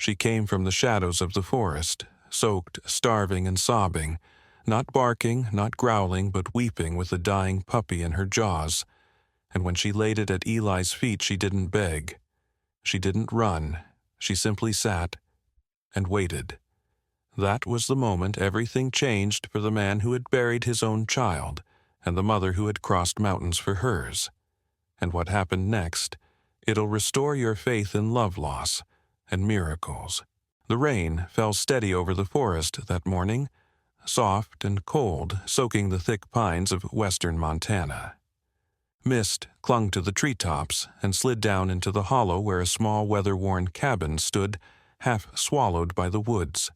She came from the shadows of the forest, soaked, starving, and sobbing, not barking, not growling, but weeping with the dying puppy in her jaws. And when she laid it at Eli's feet, she didn't beg. She didn't run. She simply sat and waited. That was the moment everything changed for the man who had buried his own child and the mother who had crossed mountains for hers. And what happened next, it'll restore your faith in love loss and miracles. The rain fell steady over the forest that morning, soft and cold, soaking the thick pines of western Montana. Mist clung to the treetops and slid down into the hollow where a small weather-worn cabin stood, half swallowed by the woods.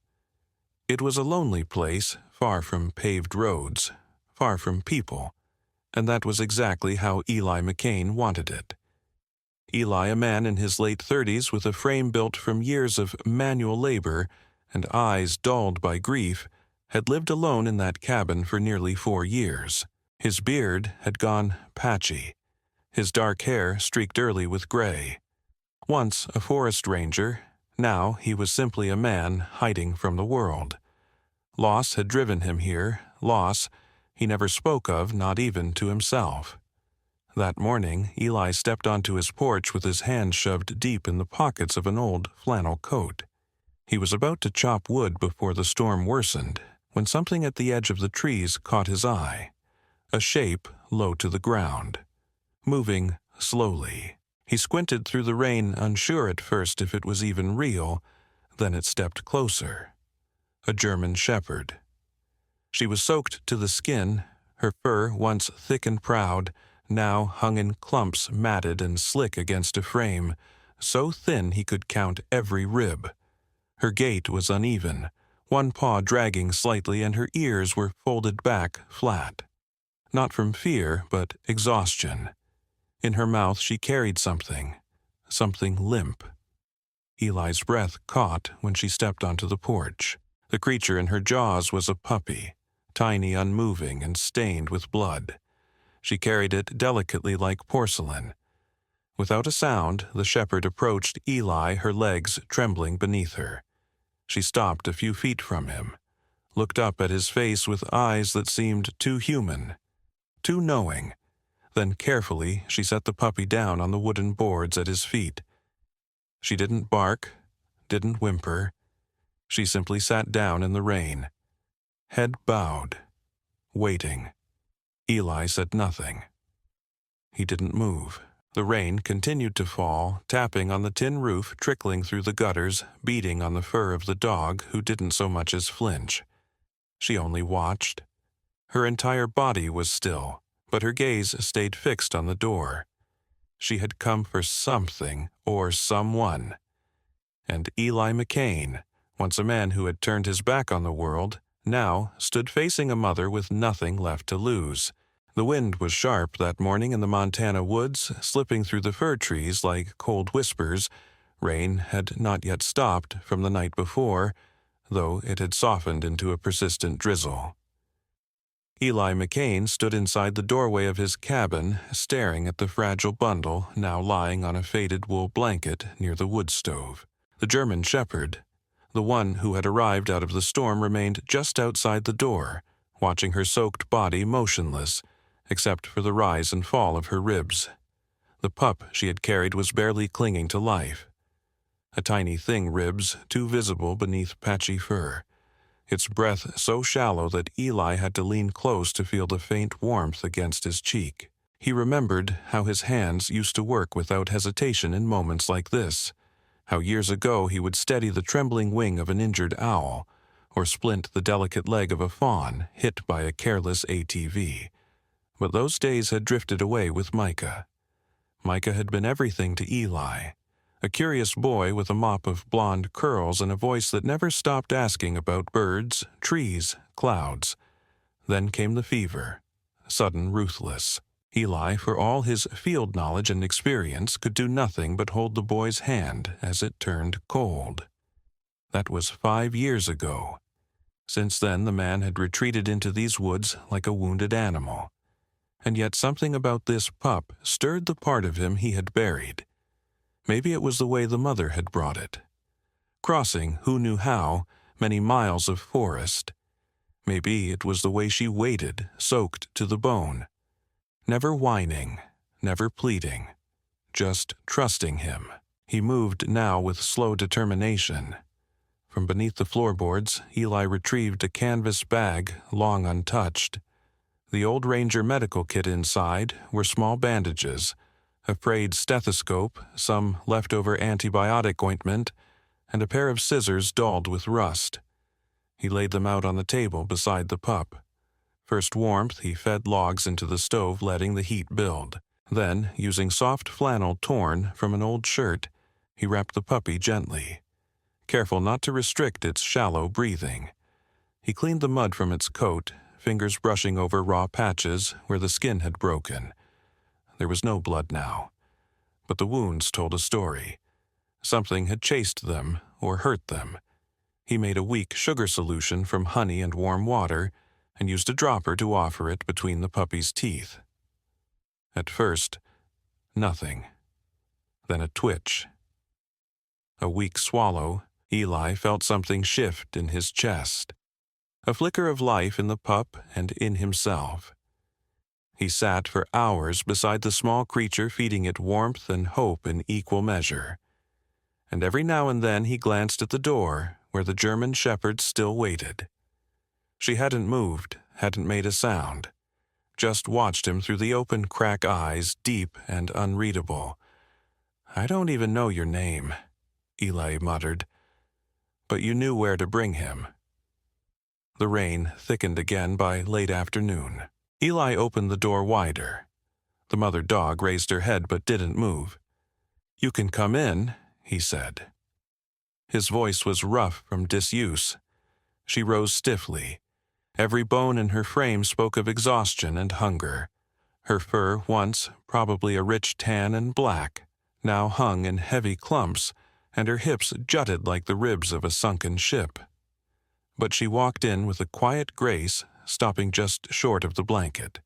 It was a lonely place, far from paved roads, far from people, and that was exactly how Eli McCain wanted it. Eli, a man in his late 30s with a frame built from years of manual labor and eyes dulled by grief, had lived alone in that cabin for nearly 4 years. His beard had gone patchy, his dark hair streaked early with gray. Once a forest ranger, now he was simply a man hiding from the world. Loss had driven him here, loss he never spoke of, not even to himself. That morning, Eli stepped onto his porch with his hands shoved deep in the pockets of an old flannel coat. He was about to chop wood before the storm worsened, when something at the edge of the trees caught his eye. A shape low to the ground, moving slowly. He squinted through the rain, unsure at first if it was even real. Then it stepped closer. A German shepherd. She was soaked to the skin, her fur, once thick and proud, now hung in clumps matted and slick against a frame, so thin he could count every rib. Her gait was uneven, one paw dragging slightly, and her ears were folded back flat. Not from fear, but exhaustion. In her mouth she carried something limp. Eli's breath caught when she stepped onto the porch. The creature in her jaws was a puppy, tiny, unmoving, and stained with blood. She carried it delicately like porcelain. Without a sound, the shepherd approached Eli, her legs trembling beneath her. She stopped a few feet from him, looked up at his face with eyes that seemed too human, too knowing. Then carefully she set the puppy down on the wooden boards at his feet. She didn't bark, didn't whimper. She simply sat down in the rain, head bowed, waiting. Eli said nothing. He didn't move. The rain continued to fall, tapping on the tin roof, trickling through the gutters, beating on the fur of the dog, who didn't so much as flinch. She only watched. Her entire body was still, but her gaze stayed fixed on the door. She had come for something or someone. And Eli McCain, once a man who had turned his back on the world, now stood facing a mother with nothing left to lose. The wind was sharp that morning in the Montana woods, slipping through the fir trees like cold whispers. Rain had not yet stopped from the night before, though it had softened into a persistent drizzle. Eli McCain stood inside the doorway of his cabin, staring at the fragile bundle now lying on a faded wool blanket near the wood stove. The German shepherd, the one who had arrived out of the storm, remained just outside the door, watching her soaked body motionless, except for the rise and fall of her ribs. The pup she had carried was barely clinging to life. A tiny thing, ribs too visible beneath patchy fur. Its breath so shallow that Eli had to lean close to feel the faint warmth against his cheek. He remembered how his hands used to work without hesitation in moments like this, how years ago he would steady the trembling wing of an injured owl, or splint the delicate leg of a fawn hit by a careless ATV. But those days had drifted away with Micah. Micah had been everything to Eli, a curious boy with a mop of blonde curls and a voice that never stopped asking about birds, trees, clouds. Then came the fever, sudden, ruthless. Eli, for all his field knowledge and experience, could do nothing but hold the boy's hand as it turned cold. That was 5 years ago. Since then, the man had retreated into these woods like a wounded animal. And yet something about this pup stirred the part of him he had buried. Maybe it was the way the mother had brought it. crossing who knew how many miles of forest. Maybe it was the way she waited, soaked to the bone, never whining, never pleading, just trusting him. He moved now with slow determination. From beneath the floorboards, Eli retrieved a canvas bag long untouched. The old Ranger medical kit inside were small bandages, a frayed stethoscope, some leftover antibiotic ointment, and a pair of scissors dulled with rust. He laid them out on the table beside the pup. First warmth, he fed logs into the stove, letting the heat build. Then, using soft flannel torn from an old shirt, he wrapped the puppy gently, careful not to restrict its shallow breathing. He cleaned the mud from its coat, fingers brushing over raw patches where the skin had broken. There was no blood now, but the wounds told a story. Something had chased them or hurt them. He made a weak sugar solution from honey and warm water and used a dropper to offer it between the puppy's teeth. At first, nothing. Then a twitch. A weak swallow. Eli felt something shift in his chest. A flicker of life in the pup and in himself. He sat for hours beside the small creature, feeding it warmth and hope in equal measure. And every now and then he glanced at the door, where the German shepherd still waited. She hadn't moved, hadn't made a sound, just watched him through the open crack eyes, deep and unreadable. "I don't even know your name," Eli muttered, "but you knew where to bring him." The rain thickened again by late afternoon. Eli opened the door wider. The mother dog raised her head but didn't move. "You can come in," he said. His voice was rough from disuse. She rose stiffly. Every bone in her frame spoke of exhaustion and hunger. Her fur, once probably a rich tan and black, now hung in heavy clumps, and her hips jutted like the ribs of a sunken ship. But she walked in with a quiet grace, stopping just short of the blanket.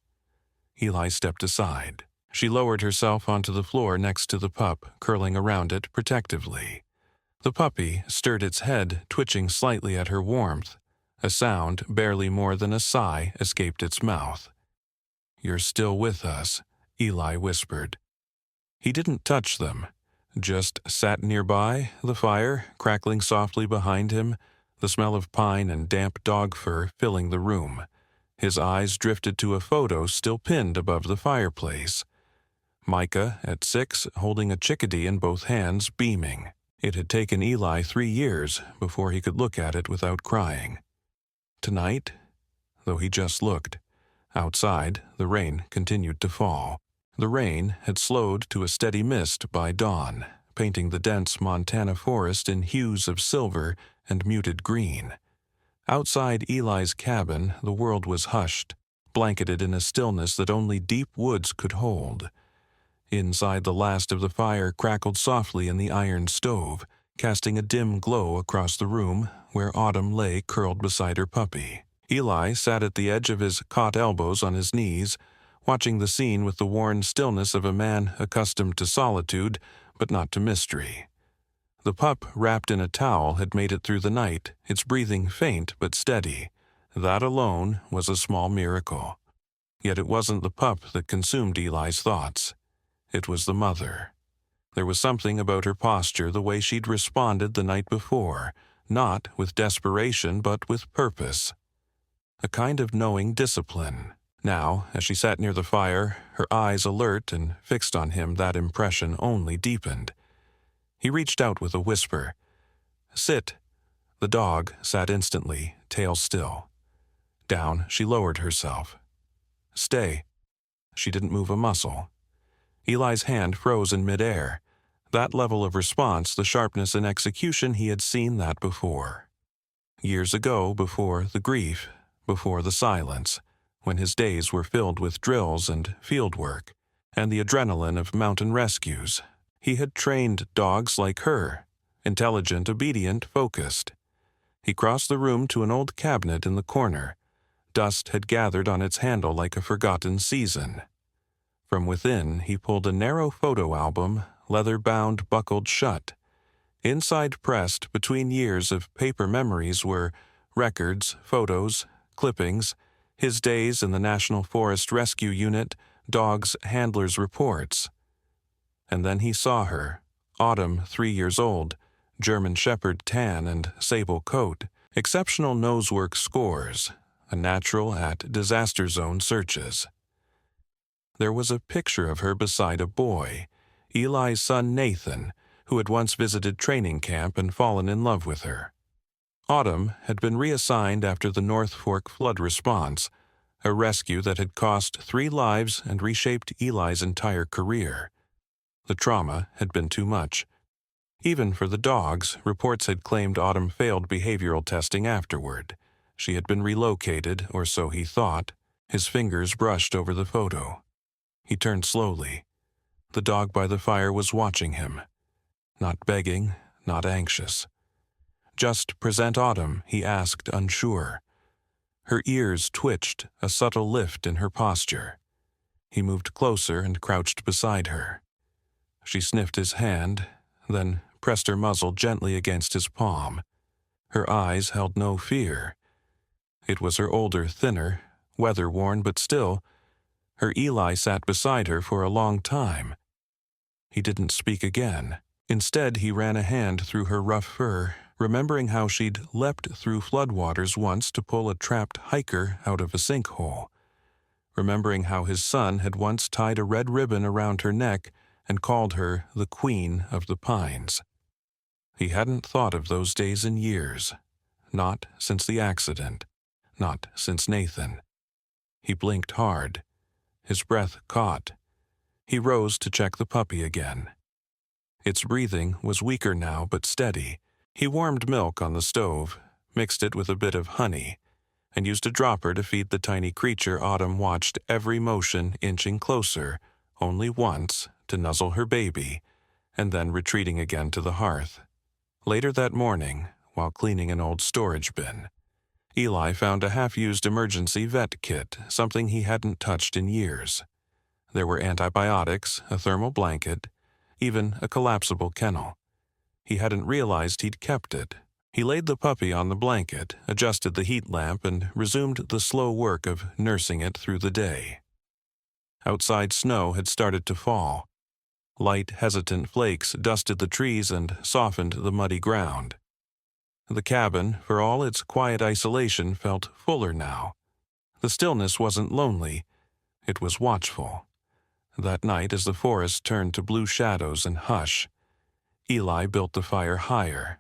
Eli stepped aside. She lowered herself onto the floor next to the pup, curling around it protectively. The puppy stirred its head, twitching slightly at her warmth. A sound, barely more than a sigh, escaped its mouth. "You're still with us," Eli whispered. He didn't touch them, just sat nearby, the fire crackling softly behind him, the smell of pine and damp dog fur filling the room. His eyes drifted to a photo still pinned above the fireplace. Micah, at 6, holding a chickadee in both hands, beaming. It had taken Eli 3 years before he could look at it without crying. Tonight, though he just looked, outside the rain continued to fall. The rain had slowed to a steady mist by dawn, painting the dense Montana forest in hues of silver and muted green. Outside Eli's cabin, the world was hushed, blanketed in a stillness that only deep woods could hold. Inside, the last of the fire crackled softly in the iron stove, casting a dim glow across the room where Autumn lay curled beside her puppy. Eli sat at the edge of his cot elbows on his knees, watching the scene with the worn stillness of a man accustomed to solitude, but not to mystery. The pup, wrapped in a towel, had made it through the night, its breathing faint but steady. That alone was a small miracle. Yet it wasn't the pup that consumed Eli's thoughts. It was the mother. There was something about her posture, the way she'd responded the night before, not with desperation but with purpose. A kind of knowing discipline. Now, as she sat near the fire, her eyes alert and fixed on him, that impression only deepened. He reached out with a whisper. "Sit." The dog sat instantly, tail still. Down, she lowered herself. "Stay." She didn't move a muscle. Eli's hand froze in midair. That level of response, the sharpness and execution, he had seen that before. Years ago, before the grief, before the silence, when his days were filled with drills and field work, and the adrenaline of mountain rescues. He had trained dogs like her, intelligent, obedient, focused. He crossed the room to an old cabinet in the corner. Dust had gathered on its handle like a forgotten season. From within, he pulled a narrow photo album, leather-bound, buckled shut. Inside pressed between years of paper memories were records, photos, clippings, his days in the National Forest Rescue Unit, dogs' handlers' reports. And then he saw her, Autumn, 3 years old, German Shepherd tan and sable coat, exceptional nosework scores, a natural at disaster zone searches. There was a picture of her beside a boy, Eli's son Nathan, who had once visited training camp and fallen in love with her. Autumn had been reassigned after the North Fork flood response, a rescue that had cost 3 lives and reshaped Eli's entire career. The trauma had been too much. Even for the dogs, reports had claimed Autumn failed behavioral testing afterward. She had been relocated, or so he thought. His fingers brushed over the photo. He turned slowly. The dog by the fire was watching him. Not begging, not anxious. "Just present Autumn," he asked, unsure. Her ears twitched, a subtle lift in her posture. He moved closer and crouched beside her. She sniffed his hand, then pressed her muzzle gently against his palm. Her eyes held no fear. It was her older, thinner, weather-worn, but still, her Eli sat beside her for a long time. He didn't speak again. Instead, he ran a hand through her rough fur, remembering how she'd leapt through floodwaters once to pull a trapped hiker out of a sinkhole. Remembering how his son had once tied a red ribbon around her neck and called her the Queen of the Pines. He hadn't thought of those days in years. Not since the accident. Not since Nathan. He blinked hard. His breath caught. He rose to check the puppy again. Its breathing was weaker now, but steady. He warmed milk on the stove, mixed it with a bit of honey, and used a dropper to feed the tiny creature Autumn watched every motion inching closer, only once, to nuzzle her baby, and then retreating again to the hearth. Later that morning, while cleaning an old storage bin, Eli found a half-used emergency vet kit, something he hadn't touched in years. There were antibiotics, a thermal blanket, even a collapsible kennel. He hadn't realized he'd kept it. He laid the puppy on the blanket, adjusted the heat lamp, and resumed the slow work of nursing it through the day. Outside snow had started to fall. Light, hesitant flakes dusted the trees and softened the muddy ground. The cabin, for all its quiet isolation, felt fuller now. The stillness wasn't lonely. It was watchful. That night, as the forest turned to blue shadows and hush, Eli built the fire higher.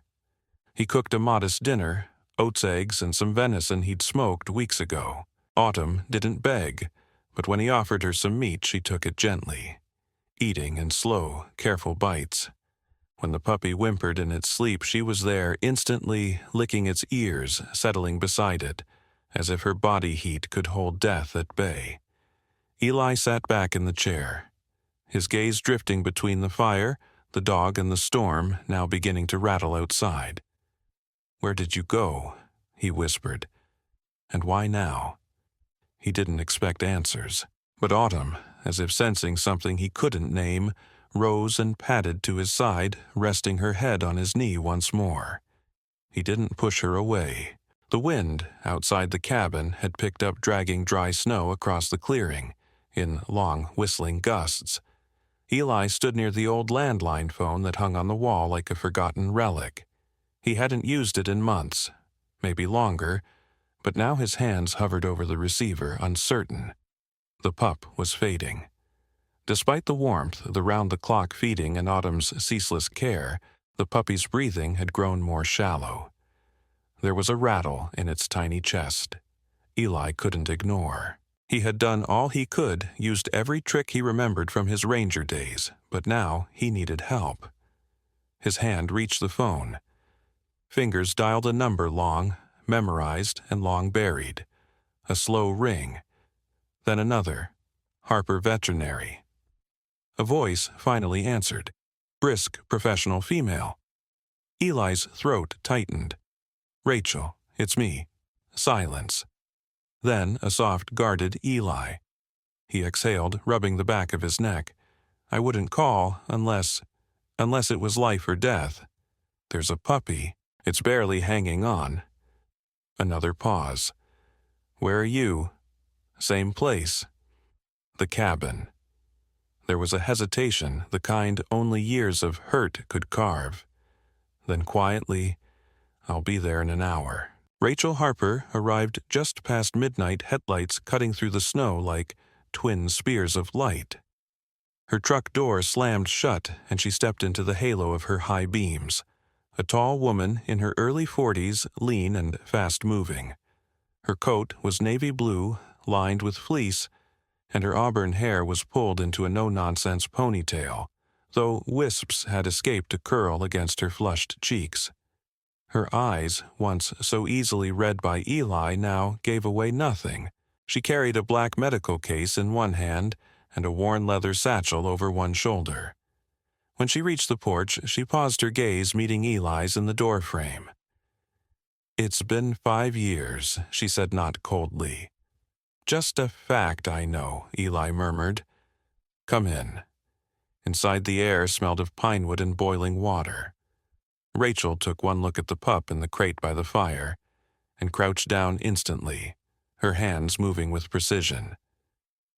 He cooked a modest dinner, oats, eggs, and some venison he'd smoked weeks ago. Autumn didn't beg, but when he offered her some meat, she took it gently, eating in slow, careful bites. When the puppy whimpered in its sleep, she was there, instantly licking its ears, settling beside it, as if her body heat could hold death at bay. Eli sat back in the chair, his gaze drifting between the fire, the dog, and the storm now beginning to rattle outside. "Where did you go?" he whispered. "And why now?" He didn't expect answers, but Autumn, as if sensing something he couldn't name, rose and padded to his side, resting her head on his knee once more. He didn't push her away. The wind outside the cabin had picked up, dragging dry snow across the clearing, in long, whistling gusts. Eli stood near the old landline phone that hung on the wall like a forgotten relic. He hadn't used it in months, maybe longer, but now his hands hovered over the receiver, uncertain. The pup was fading. Despite the warmth, the round-the-clock feeding, and Autumn's ceaseless care, the puppy's breathing had grown more shallow. There was a rattle in its tiny chest. Eli couldn't ignore. He had done all he could, used every trick he remembered from his ranger days, but now he needed help. His hand reached the phone. Fingers dialed a number long, memorized, and long buried. A slow ring. Then another. Harper Veterinary. A voice finally answered. Brisk, professional female. Eli's throat tightened. "Rachel, it's me." Silence. Then a soft, guarded Eli. He exhaled, rubbing the back of his neck. "I wouldn't call unless it was life or death." there's a puppy. It's barely hanging on. Another pause. Where are you? Same place. The cabin. There was a hesitation, the kind only years of hurt could carve. Then quietly, I'll be there in an hour. Rachel Harper arrived just past midnight, headlights cutting through the snow like twin spears of light. Her truck door slammed shut, and she stepped into the halo of her high beams. A tall woman in her early 40s, lean and fast-moving. Her coat was navy blue, lined with fleece, and her auburn hair was pulled into a no-nonsense ponytail, though wisps had escaped to curl against her flushed cheeks. Her eyes, once so easily read by Eli, now gave away nothing. She carried a black medical case in one hand and a worn leather satchel over one shoulder. When she reached the porch, she paused, her gaze meeting Eli's in the doorframe. "It's been 5 years," she said not coldly. "Just a fact, I know," Eli murmured. "Come in." Inside, the air smelled of pine wood and boiling water. Rachel took one look at the pup in the crate by the fire and crouched down instantly, her hands moving with precision.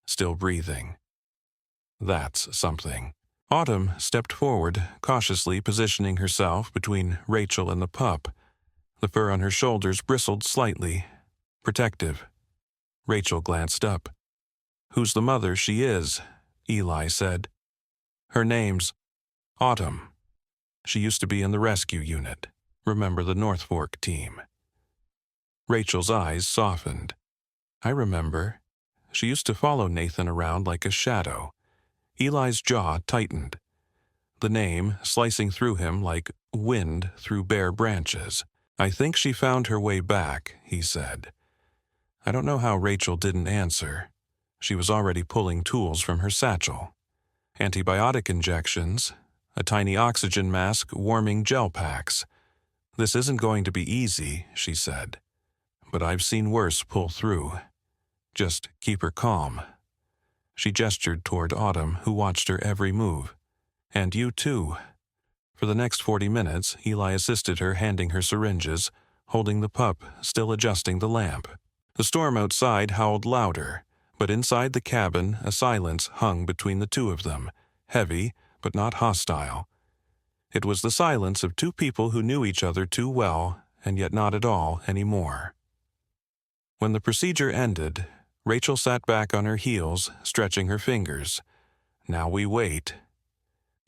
Still breathing. That's something. Autumn stepped forward, cautiously positioning herself between Rachel and the pup. The fur on her shoulders bristled slightly, protective. Rachel glanced up. "Who's the mother? She is," Eli said. "Her name's Autumn. She used to be in the rescue unit. Remember the North Fork team?" Rachel's eyes softened. "I remember. She used to follow Nathan around like a shadow." Eli's jaw tightened, the name slicing through him like wind through bare branches. "I think she found her way back," he said. I don't know how Rachel didn't answer. She was already pulling tools from her satchel. Antibiotic injections, a tiny oxygen mask, warming gel packs. "This isn't going to be easy," she said. "But I've seen worse pull through. Just keep her calm." She gestured toward Autumn, who watched her every move. "And you too." For the next 40 minutes, Eli assisted her, handing her syringes, holding the pup, still adjusting the lamp. The storm outside howled louder, but inside the cabin a silence hung between the two of them, heavy but not hostile. It was the silence of two people who knew each other too well, and yet not at all anymore. When the procedure ended, Rachel sat back on her heels, stretching her fingers. "Now we wait."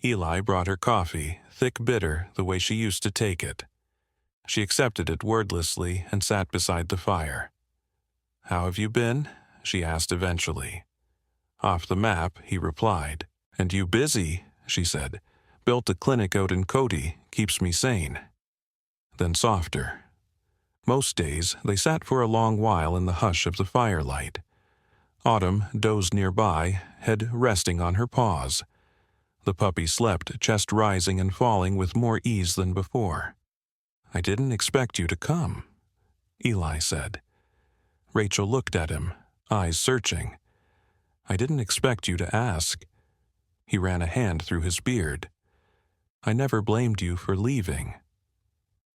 Eli brought her coffee, thick bitter the way she used to take it. She accepted it wordlessly and sat beside the fire. "How have you been?" she asked eventually. "Off the map," he replied. "And you busy," she said. "Built a clinic out in Cody, keeps me sane." Then softer. Most days, they sat for a long while in the hush of the firelight. Autumn dozed nearby, head resting on her paws. The puppy slept, chest rising and falling with more ease than before. "I didn't expect you to come," Eli said. Rachel looked at him, eyes searching. "I didn't expect you to ask." He ran a hand through his beard. "I never blamed you for leaving."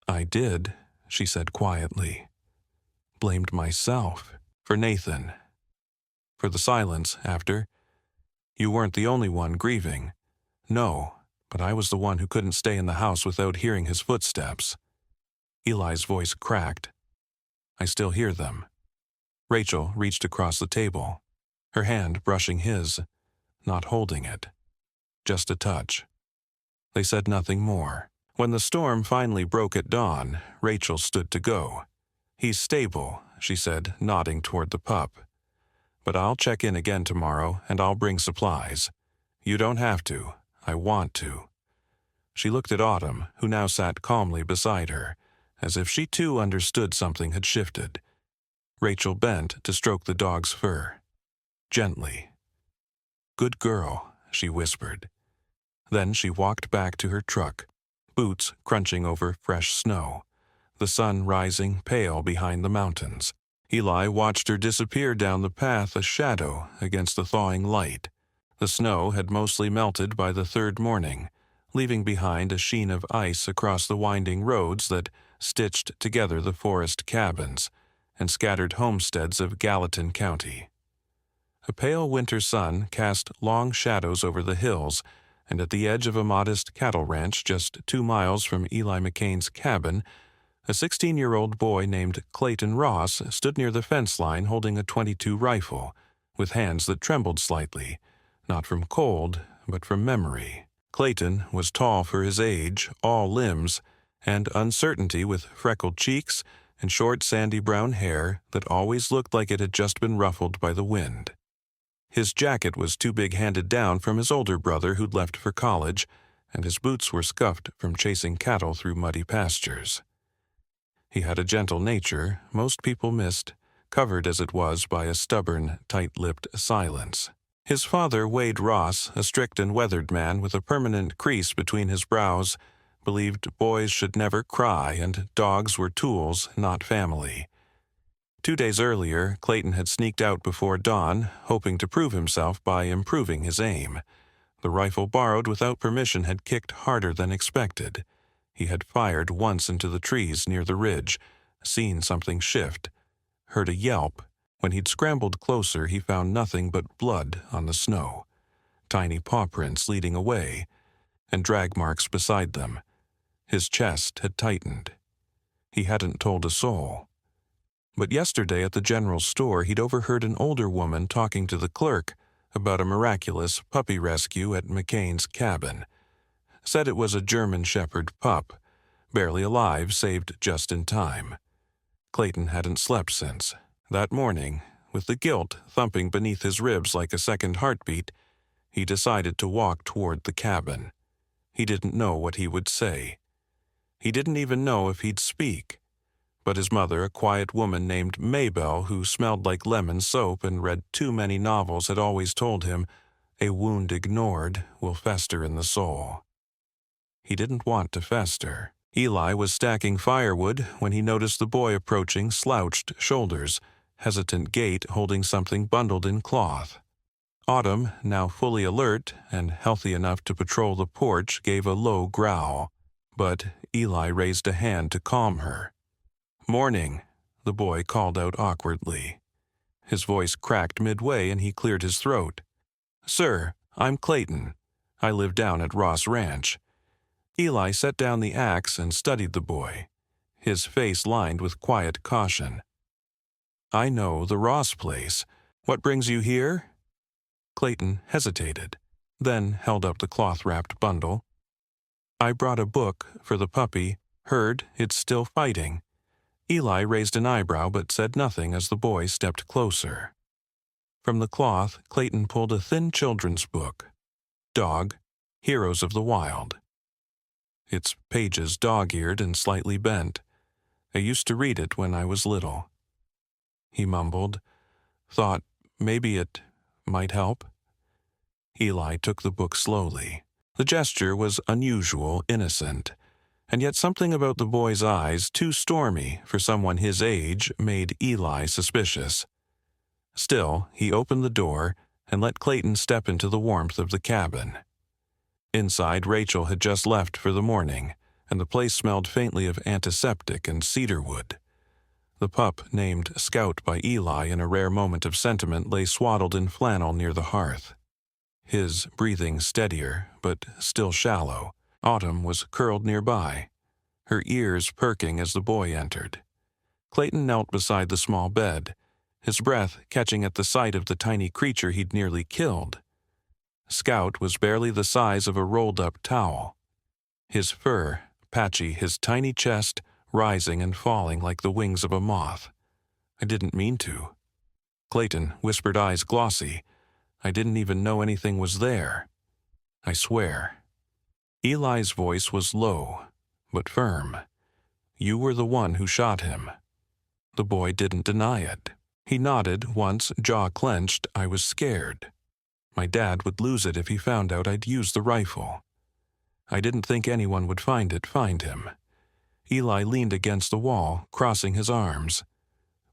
"I did," she said quietly. "Blamed myself. For Nathan." For the silence after. "You weren't the only one grieving." "No, but I was the one who couldn't stay in the house without hearing his footsteps." Eli's voice cracked. "I still hear them." Rachel reached across the table, her hand brushing his, not holding it. Just a touch. They said nothing more. When the storm finally broke at dawn, Rachel stood to go. "He's stable," she said, nodding toward the pup. "But I'll check in again tomorrow, and I'll bring supplies. You don't have to. I want to." She looked at Autumn, who now sat calmly beside her, as if she too understood something had shifted. Rachel bent to stroke the dog's fur. Gently. "Good girl," she whispered. Then she walked back to her truck, boots crunching over fresh snow, the sun rising pale behind the mountains. Eli watched her disappear down the path, a shadow against the thawing light. The snow had mostly melted by the third morning, leaving behind a sheen of ice across the winding roads that stitched together the forest cabins and scattered homesteads of Gallatin County. A pale winter sun cast long shadows over the hills, and at the edge of a modest cattle ranch just 2 miles from Eli McCain's cabin, a 16-year-old boy named Clayton Ross stood near the fence line holding a .22 rifle, with hands that trembled slightly, not from cold, but from memory. Clayton was tall for his age, all limbs, and uncertainty, with freckled cheeks and short sandy brown hair that always looked like it had just been ruffled by the wind. His jacket was too big handed down from his older brother who'd left for college, and his boots were scuffed from chasing cattle through muddy pastures. He had a gentle nature most people missed, covered as it was by a stubborn, tight-lipped silence. His father, Wade Ross, a strict and weathered man with a permanent crease between his brows, believed boys should never cry and dogs were tools, not family. 2 days earlier, Clayton had sneaked out before dawn, hoping to prove himself by improving his aim. The rifle borrowed without permission had kicked harder than expected. He had fired once into the trees near the ridge, seen something shift, heard a yelp. When he'd scrambled closer, he found nothing but blood on the snow, tiny paw prints leading away, and drag marks beside them. His chest had tightened. He hadn't told a soul. But yesterday at the general store, he'd overheard an older woman talking to the clerk about a miraculous puppy rescue at McCain's cabin. Said it was a German Shepherd pup, barely alive, saved just in time. Clayton hadn't slept since. That morning, with the guilt thumping beneath his ribs like a second heartbeat, he decided to walk toward the cabin. He didn't know what he would say. He didn't even know if he'd speak. But his mother, a quiet woman named Maybelle who smelled like lemon soap and read too many novels, had always told him, "A wound ignored will fester in the soul." He didn't want to fester. Eli was stacking firewood when he noticed the boy approaching, slouched shoulders, hesitant gait, holding something bundled in cloth. Autumn, now fully alert and healthy enough to patrol the porch, gave a low growl, but Eli raised a hand to calm her. "Morning," the boy called out awkwardly. His voice cracked midway and he cleared his throat. "Sir, I'm Clayton. I live down at Ross Ranch." Eli set down the axe and studied the boy, his face lined with quiet caution. "I know the Ross place. What brings you here?" Clayton hesitated, then held up the cloth-wrapped bundle. "I brought a book for the puppy. Heard it's still fighting." Eli raised an eyebrow but said nothing as the boy stepped closer. From the cloth, Clayton pulled a thin children's book. Dog, Heroes of the Wild. Its pages dog-eared and slightly bent. "I used to read it when I was little." He mumbled, "Thought maybe it might help." Eli took the book slowly. The gesture was unusual, innocent, and yet something about the boy's eyes, too stormy for someone his age, made Eli suspicious. Still, he opened the door and let Clayton step into the warmth of the cabin. Inside, Rachel had just left for the morning, and the place smelled faintly of antiseptic and cedarwood. The pup, named Scout by Eli in a rare moment of sentiment, lay swaddled in flannel near the hearth. His breathing steadier, but still shallow. Autumn was curled nearby, her ears perking as the boy entered. Clayton knelt beside the small bed, his breath catching at the sight of the tiny creature he'd nearly killed. Scout was barely the size of a rolled-up towel. His fur, patchy, his tiny chest rising and falling like the wings of a moth. "I didn't mean to." Clayton whispered, eyes glossy, "I didn't even know anything was there. I swear." Eli's voice was low, but firm. "You were the one who shot him." The boy didn't deny it. He nodded once, jaw clenched. "I was scared. My dad would lose it if he found out I'd used the rifle. I didn't think anyone would find him." Eli leaned against the wall, crossing his arms.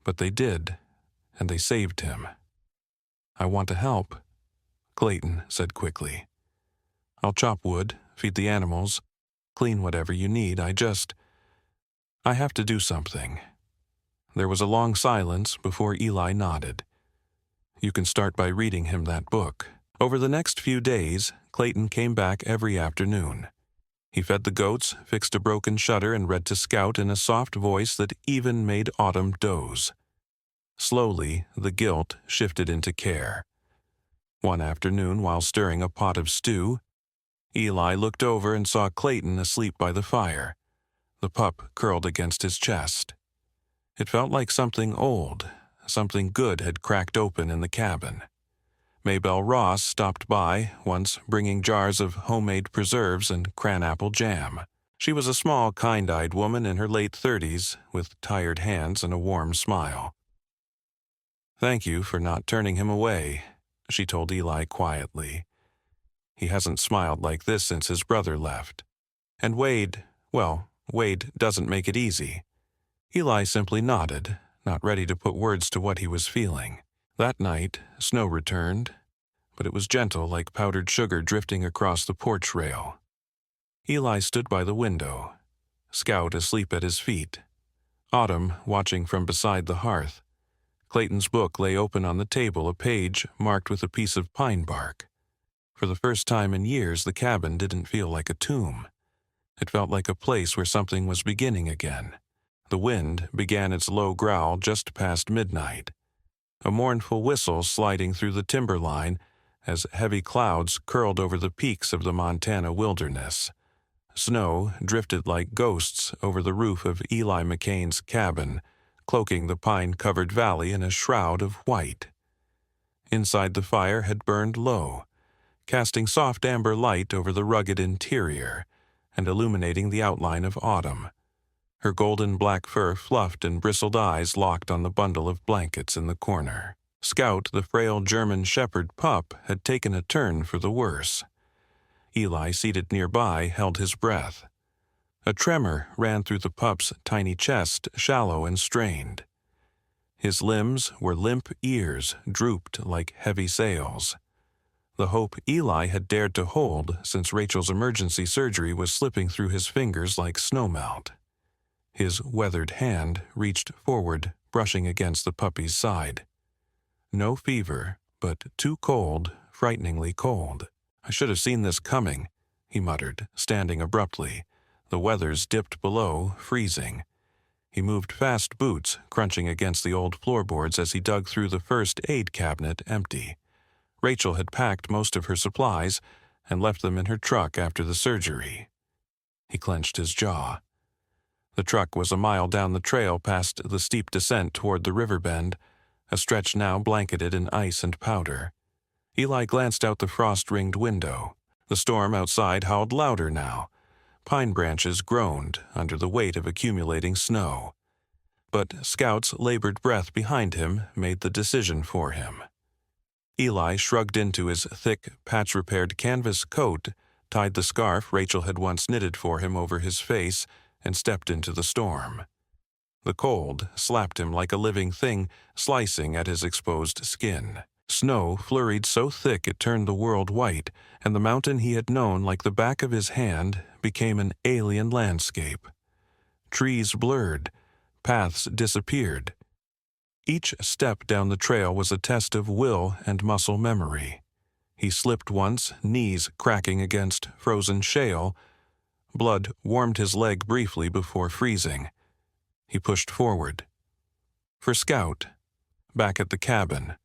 "But they did, and they saved him." "I want to help," Clayton said quickly. "I'll chop wood, feed the animals, clean whatever you need. I have to do something." There was a long silence before Eli nodded. "You can start by reading him that book." Over the next few days, Clayton came back every afternoon. He fed the goats, fixed a broken shutter, and read to Scout in a soft voice that even made Autumn doze. Slowly, the guilt shifted into care. One afternoon, while stirring a pot of stew, Eli looked over and saw Clayton asleep by the fire, the pup curled against his chest. It felt like something old, something good had cracked open in the cabin. Maybelle Ross stopped by, once bringing jars of homemade preserves and cranapple jam. She was a small, kind-eyed woman in her late 30s, with tired hands and a warm smile. "Thank you for not turning him away," she told Eli quietly. "He hasn't smiled like this since his brother left. And Wade doesn't make it easy." Eli simply nodded, not ready to put words to what he was feeling. That night, snow returned, but it was gentle like powdered sugar drifting across the porch rail. Eli stood by the window, Scout asleep at his feet, Autumn watching from beside the hearth. Clayton's book lay open on the table, a page marked with a piece of pine bark. For the first time in years, the cabin didn't feel like a tomb. It felt like a place where something was beginning again. The wind began its low growl just past midnight, a mournful whistle sliding through the timberline as heavy clouds curled over the peaks of the Montana wilderness. Snow drifted like ghosts over the roof of Eli McCain's cabin, cloaking the pine-covered valley in a shroud of white. Inside, the fire had burned low, casting soft amber light over the rugged interior and illuminating the outline of Autumn. Her golden black fur fluffed and bristled eyes locked on the bundle of blankets in the corner. Scout, the frail German shepherd pup, had taken a turn for the worse. Eli, seated nearby, held his breath. A tremor ran through the pup's tiny chest, shallow and strained. His limbs were limp, ears drooped like heavy sails. The hope Eli had dared to hold since Rachel's emergency surgery was slipping through his fingers like snowmelt. His weathered hand reached forward, brushing against the puppy's side. No fever, but too cold, frighteningly cold. "I should have seen this coming," he muttered, standing abruptly. The weathers dipped below, freezing. He moved fast boots, crunching against the old floorboards as he dug through the first aid cabinet, empty. Rachel had packed most of her supplies and left them in her truck after the surgery. He clenched his jaw. The truck was a mile down the trail past the steep descent toward the river bend, a stretch now blanketed in ice and powder. Eli glanced out the frost-ringed window. The storm outside howled louder now. Pine branches groaned under the weight of accumulating snow. But Scout's labored breath behind him made the decision for him. Eli shrugged into his thick, patch-repaired canvas coat, tied the scarf Rachel had once knitted for him over his face, and stepped into the storm. The cold slapped him like a living thing, slicing at his exposed skin. Snow flurried so thick it turned the world white, and the mountain he had known like the back of his hand became an alien landscape. Trees blurred, paths disappeared. Each step down the trail was a test of will and muscle memory. He slipped once, knees cracking against frozen shale. Blood warmed his leg briefly before freezing. He pushed forward. For Scout, back at the cabin,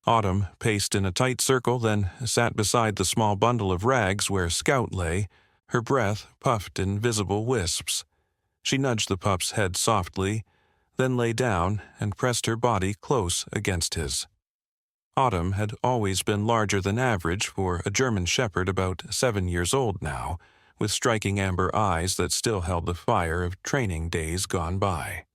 Autumn paced in a tight circle, then sat beside the small bundle of rags where Scout lay, her breath puffed in visible wisps. She nudged the pup's head softly, then lay down and pressed her body close against his. Autumn had always been larger than average for a German shepherd about 7 years old now, with striking amber eyes that still held the fire of training days gone by.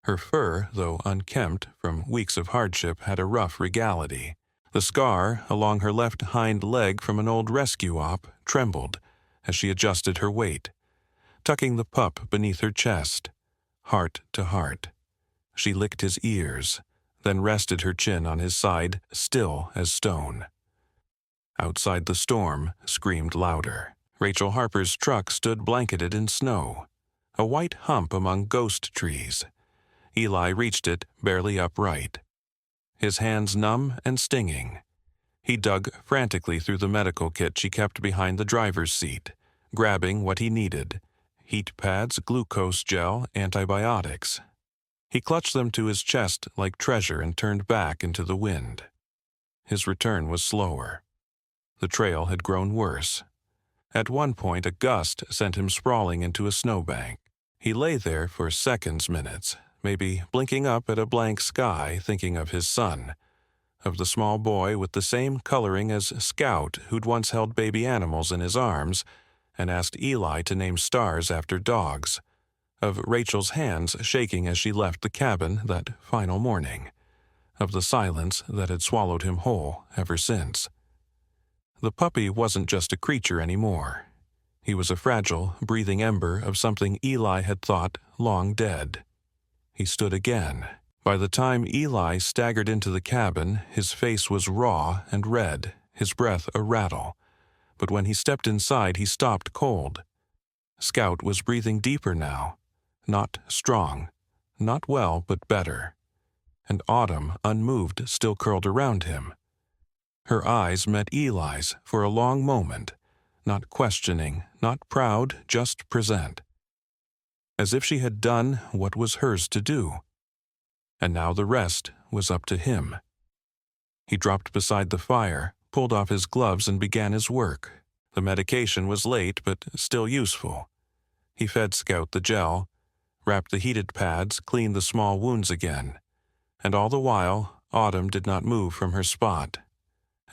Her fur, though unkempt from weeks of hardship, had a rough regality. The scar along her left hind leg from an old rescue op trembled as she adjusted her weight, tucking the pup beneath her chest, heart to heart. She licked his ears, then rested her chin on his side, still as stone. Outside, the storm screamed louder. Rachel Harper's truck stood blanketed in snow, a white hump among ghost trees. Eli reached it, barely upright, his hands numb and stinging. He dug frantically through the medical kit she kept behind the driver's seat, grabbing what he needed: heat pads, glucose gel, antibiotics. He clutched them to his chest like treasure and turned back into the wind. His return was slower. The trail had grown worse. At one point, a gust sent him sprawling into a snowbank. He lay there for seconds, minutes, maybe blinking up at a blank sky, thinking of his son, of the small boy with the same coloring as Scout who'd once held baby animals in his arms and asked Eli to name stars after dogs, of Rachel's hands shaking as she left the cabin that final morning, of the silence that had swallowed him whole ever since. The puppy wasn't just a creature anymore. He was a fragile, breathing ember of something Eli had thought long dead. He stood again. By the time Eli staggered into the cabin, his face was raw and red, his breath a rattle. But when he stepped inside, he stopped cold. Scout was breathing deeper now. Not strong. Not well, but better. And Autumn, unmoved, still curled around him. Her eyes met Eli's for a long moment, not questioning, not proud, just present. As if she had done what was hers to do. And now the rest was up to him. He dropped beside the fire, pulled off his gloves, and began his work. The medication was late, but still useful. He fed Scout the gel, wrapped the heated pads, cleaned the small wounds again. And all the while, Autumn did not move from her spot.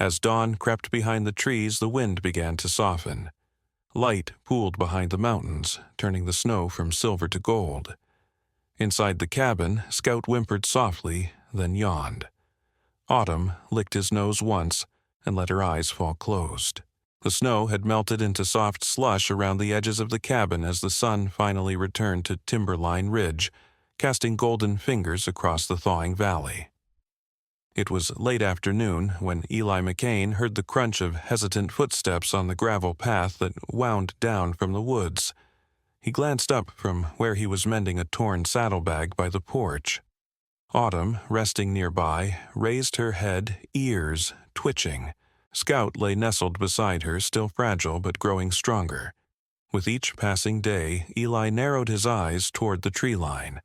As dawn crept behind the trees, the wind began to soften. Light pooled behind the mountains, turning the snow from silver to gold. Inside the cabin, Scout whimpered softly, then yawned. Autumn licked his nose once and let her eyes fall closed. The snow had melted into soft slush around the edges of the cabin as the sun finally returned to Timberline Ridge, casting golden fingers across the thawing valley. It was late afternoon when Eli McCain heard the crunch of hesitant footsteps on the gravel path that wound down from the woods. He glanced up from where he was mending a torn saddlebag by the porch. Autumn, resting nearby, raised her head, ears twitching. Scout lay nestled beside her, still fragile but growing stronger. With each passing day, Eli narrowed his eyes toward the tree line.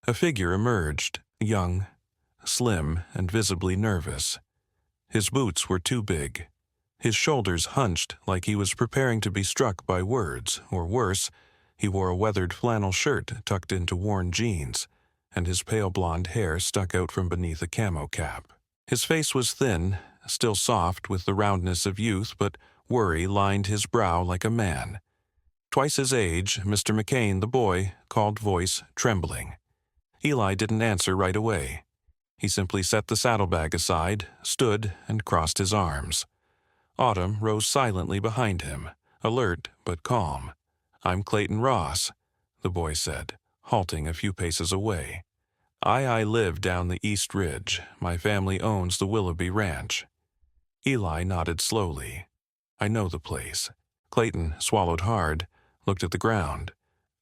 A figure emerged, young, slim, and visibly nervous. His boots were too big. His shoulders hunched like he was preparing to be struck by words, or worse, he wore a weathered flannel shirt tucked into worn jeans, and his pale blonde hair stuck out from beneath a camo cap. His face was thin, still soft with the roundness of youth, but worry lined his brow like a man. Twice his age, Mr. McCain, the boy, called, voice trembling. Eli didn't answer right away. He simply set the saddlebag aside, stood, and crossed his arms. Autumn rose silently behind him, alert but calm. "I'm Clayton Ross," the boy said, halting a few paces away. I live down the East Ridge. My family owns the Willoughby Ranch." Eli nodded slowly. "I know the place." Clayton swallowed hard, looked at the ground.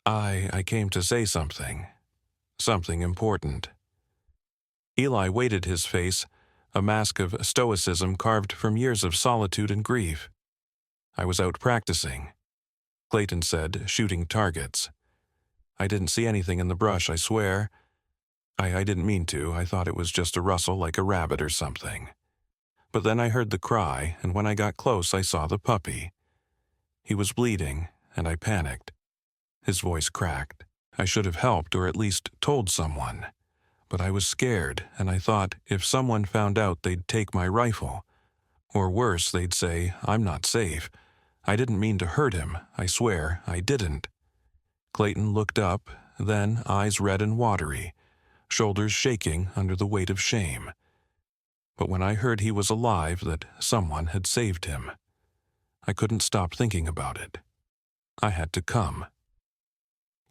I came to say something. Something important." Eli weighted his face, a mask of stoicism carved from years of solitude and grief. "I was out practicing," Clayton said, shooting targets. "I didn't see anything in the brush, I swear. I didn't mean to. I thought it was just a rustle like a rabbit or something. But then I heard the cry, and when I got close I saw the puppy. He was bleeding, and I panicked." His voice cracked. "I should have helped or at least told someone. But I was scared, and I thought if someone found out they'd take my rifle. Or worse, they'd say, I'm not safe. I didn't mean to hurt him. I swear, I didn't." Clayton looked up, then eyes red and watery, shoulders shaking under the weight of shame. "But when I heard he was alive, that someone had saved him, I couldn't stop thinking about it. I had to come."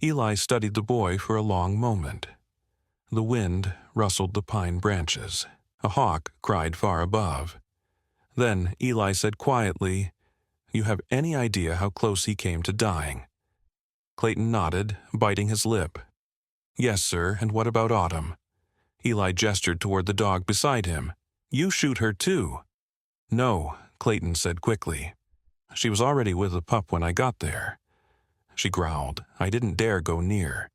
Eli studied the boy for a long moment. The wind rustled the pine branches. A hawk cried far above. Then Eli said quietly, You have any idea how close he came to dying?" Clayton nodded, biting his lip. "Yes, sir, and what about Autumn?" Eli gestured toward the dog beside him. "You shoot her too." "No," Clayton said quickly. "She was already with the pup when I got there." She growled. "I didn't dare go near.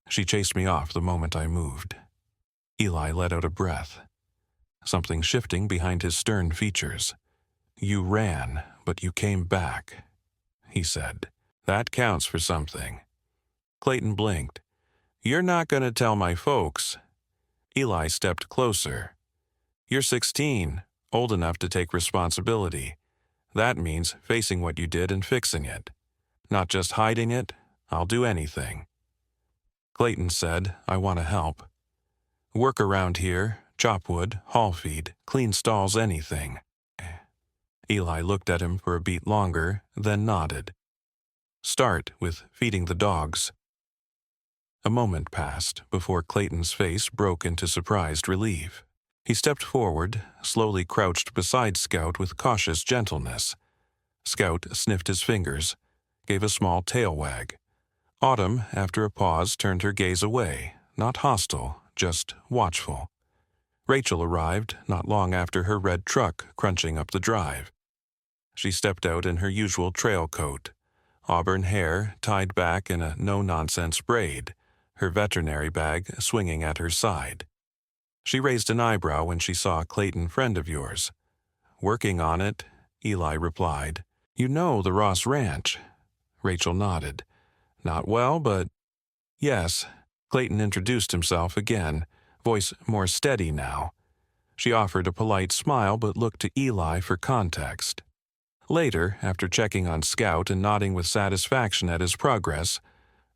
She chased me off the moment I moved." Eli let out a breath, something shifting behind his stern features. "You ran, but you came back," he said. "That counts for something." Clayton blinked. "You're not going to tell my folks." Eli stepped closer. "You're 16, old enough to take responsibility. That means facing what you did and fixing it. Not just hiding it. I'll do anything." Clayton said, "I want to help. Work around here, chop wood, haul feed, clean stalls, anything." Eli looked at him for a beat longer, then nodded. "Start with feeding the dogs." A moment passed before Clayton's face broke into surprised relief. He stepped forward, slowly crouched beside Scout with cautious gentleness. Scout sniffed his fingers, gave a small tail wag. Autumn, after a pause, turned her gaze away, not hostile, just watchful. Rachel arrived not long after her red truck crunching up the drive. She stepped out in her usual trail coat, auburn hair tied back in a no-nonsense braid, her veterinary bag swinging at her side. She raised an eyebrow when she saw Clayton, friend of yours. "Working on it," Eli replied. "You know the Ross Ranch?" Rachel nodded. "Not well, but—" "Yes." Clayton introduced himself again, voice more steady now. She offered a polite smile but looked to Eli for context. Later, after checking on Scout and nodding with satisfaction at his progress,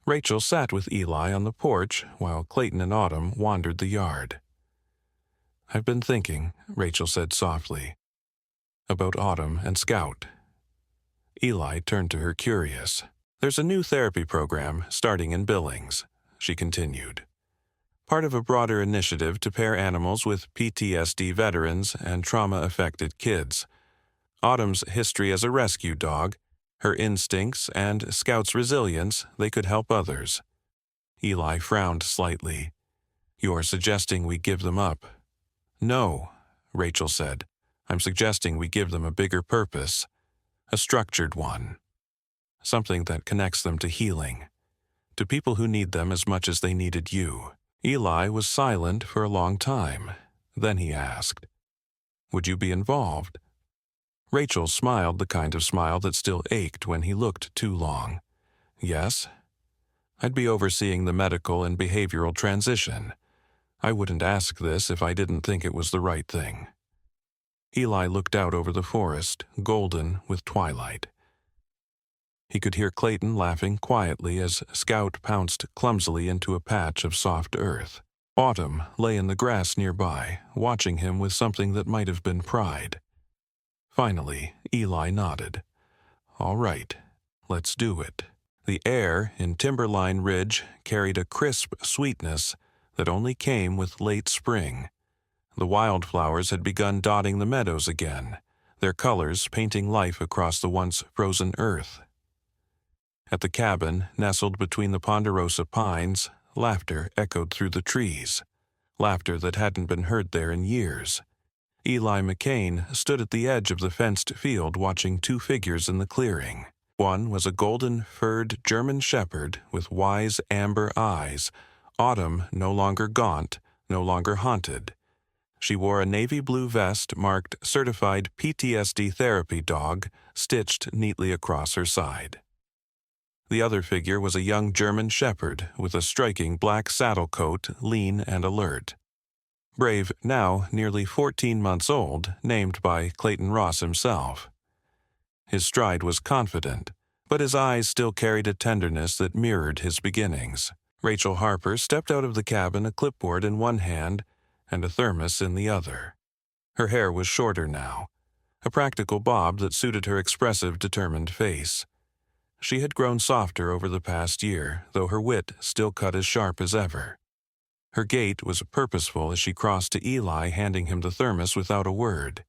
Rachel sat with Eli on the porch while Clayton and Autumn wandered the yard. "I've been thinking," Rachel said softly, "about Autumn and Scout." Eli turned to her curious. "There's a new therapy program starting in Billings," she continued. "Part of a broader initiative to pair animals with PTSD veterans and trauma-affected kids. Autumn's history as a rescue dog, her instincts, and Scout's resilience, they could help others." Eli frowned slightly. "You're suggesting we give them up?" "No," Rachel said. "I'm suggesting we give them a bigger purpose, a structured one. Something that connects them to healing, to people who need them as much as they needed you." Eli was silent for a long time. Then he asked, "Would you be involved?" Rachel smiled the kind of smile that still ached when he looked too long. "Yes. I'd be overseeing the medical and behavioral transition. I wouldn't ask this if I didn't think it was the right thing." Eli looked out over the forest, golden with twilight. He could hear Clayton laughing quietly as Scout pounced clumsily into a patch of soft earth. Autumn lay in the grass nearby, watching him with something that might have been pride. Finally, Eli nodded. "All right, let's do it." The air in Timberline Ridge carried a crisp sweetness that only came with late spring. The wildflowers had begun dotting the meadows again, their colors painting life across the once frozen earth. At the cabin, nestled between the ponderosa pines, laughter echoed through the trees, laughter that hadn't been heard there in years. Eli McCain stood at the edge of the fenced field watching two figures in the clearing. One was a golden-furred German shepherd with wise amber eyes, Autumn no longer gaunt, no longer haunted. She wore a navy blue vest marked Certified PTSD Therapy Dog, stitched neatly across her side. The other figure was a young German shepherd with a striking black saddle coat, lean and alert. Brave, now nearly 14 months old, named by Clayton Ross himself. His stride was confident, but his eyes still carried a tenderness that mirrored his beginnings. Rachel Harper stepped out of the cabin, a clipboard in one hand and a thermos in the other. Her hair was shorter now, a practical bob that suited her expressive, determined face. She had grown softer over the past year, though her wit still cut as sharp as ever. Her gait was purposeful as she crossed to Eli, handing him the thermos without a word.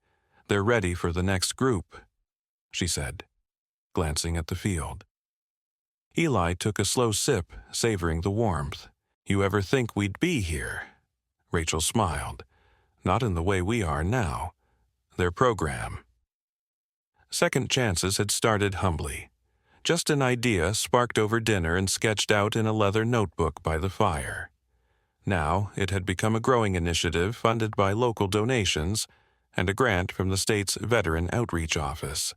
"They're ready for the next group," she said. glancing at the field. Eli took a slow sip, savoring the warmth. "You ever think we'd be here?" Rachel smiled. "Not in the way we are now. Their program." Second chances had started humbly. Just an idea sparked over dinner and sketched out in a leather notebook by the fire. Now it had become a growing initiative funded by local donations and a grant from the state's Veteran Outreach Office.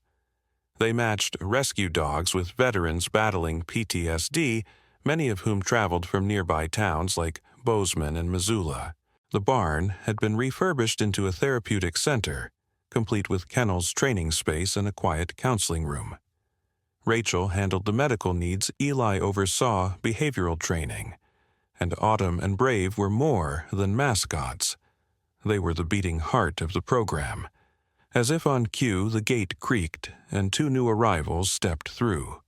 They matched rescue dogs with veterans battling PTSD, many of whom traveled from nearby towns like Bozeman and Missoula. The barn had been refurbished into a therapeutic center, complete with kennels, training space, and a quiet counseling room. Rachel handled the medical needs, Eli oversaw behavioral training, and Autumn and Brave were more than mascots. They were the beating heart of the program. As if on cue, the gate creaked, and two new arrivals stepped through.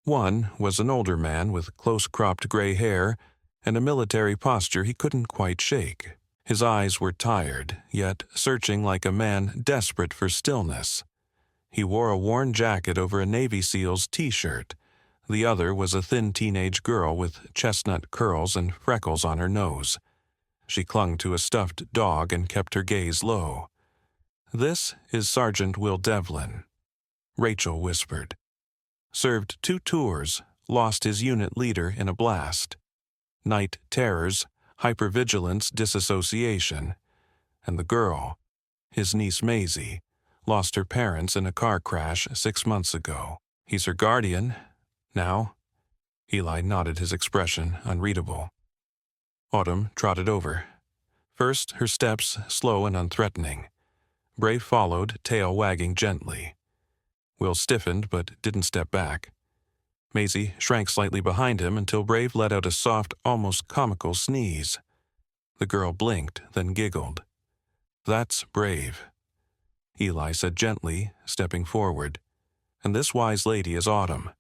One was an older man with close-cropped gray hair and a military posture he couldn't quite shake. His eyes were tired, yet searching like a man desperate for stillness. He wore a worn jacket over a Navy SEAL's t-shirt. The other was a thin teenage girl with chestnut curls and freckles on her nose. She clung to a stuffed dog and kept her gaze low. "This is Sergeant Will Devlin," Rachel whispered. "Served 2 tours, lost his unit leader in a blast. Night terrors, hypervigilance, disassociation. And the girl, his niece Maisie, lost her parents in a car crash 6 months ago. He's her guardian. Now?" Eli nodded, his expression unreadable. Autumn trotted over. First, her steps slow and unthreatening. Brave followed, tail wagging gently. Will stiffened but didn't step back. Maisie shrank slightly behind him until Brave let out a soft, almost comical sneeze. The girl blinked, then giggled. "That's Brave," Eli said gently, stepping forward. "And this wise lady is Autumn.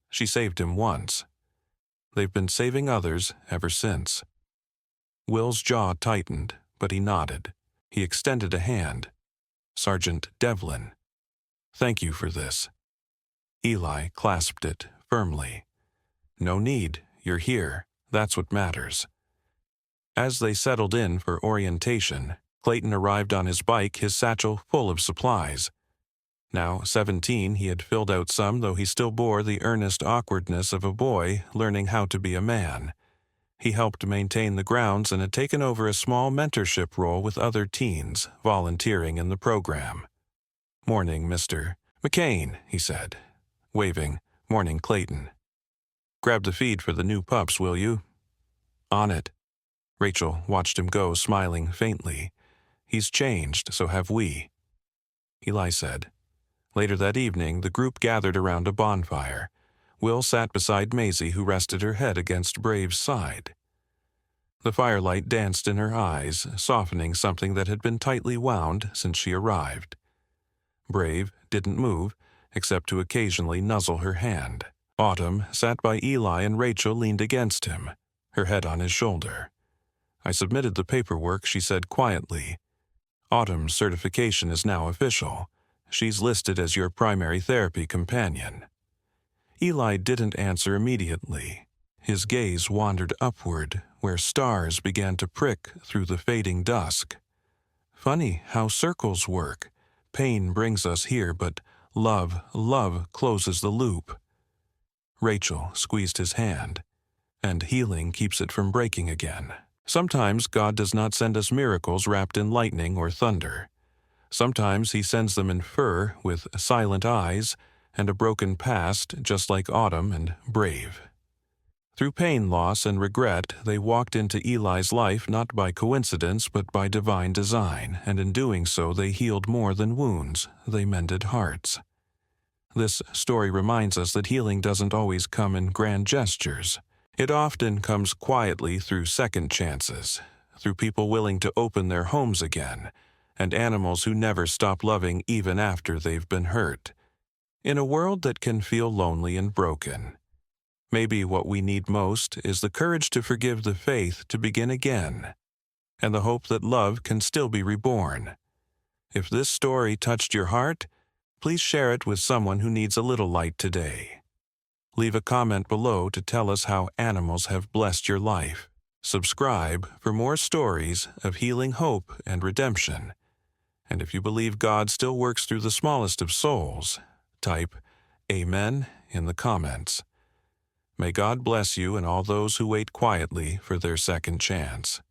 She saved him once. They've been saving others ever since." Will's jaw tightened, but he nodded. He extended a hand. "Sergeant Devlin, thank you for this." Eli clasped it firmly. "No need. You're here. That's what matters." As they settled in for orientation, Clayton arrived on his bike, his satchel full of supplies. Now 17, he had filled out some, though he still bore the earnest awkwardness of a boy learning how to be a man. He helped maintain the grounds and had taken over a small mentorship role with other teens, volunteering in the program. "Morning, Mr. McCain," he said, waving. "Morning, Clayton. Grab the feed for the new pups, will you?" "On it." Rachel watched him go, smiling faintly. "He's changed, so have we," Eli said. Later that evening, the group gathered around a bonfire. Will sat beside Maisie, who rested her head against Brave's side. The firelight danced in her eyes, softening something that had been tightly wound since she arrived. Brave didn't move, except to occasionally nuzzle her hand. Autumn sat by Eli and Rachel leaned against him, her head on his shoulder. "I submitted the paperwork," she said quietly. "Autumn's certification is now official. She's listed as your primary therapy companion." Eli didn't answer immediately. His gaze wandered upward, where stars began to prick through the fading dusk. Funny how circles work. Pain brings us here, but love closes the loop. Rachel squeezed his hand, and healing keeps it from breaking again. Sometimes God does not send us miracles wrapped in lightning or thunder. Sometimes he sends them in fur with silent eyes and a broken past, just like Autumn and Brave. Through pain, loss, and regret, they walked into Eli's life not by coincidence but by divine design, and in doing so they healed more than wounds, they mended hearts. This story reminds us that healing doesn't always come in grand gestures. It often comes quietly through second chances, through people willing to open their homes again, and animals who never stop loving even after they've been hurt. In a world that can feel lonely and broken, maybe what we need most is the courage to forgive, the faith to begin again, and the hope that love can still be reborn. If this story touched your heart, Please share it with someone who needs a little light today. Leave a comment below to tell us how animals have blessed your life. Subscribe for more stories of healing, hope, and redemption. And if you believe God still works through the smallest of souls, type Amen in the comments. May God bless you and all those who wait quietly for their second chance.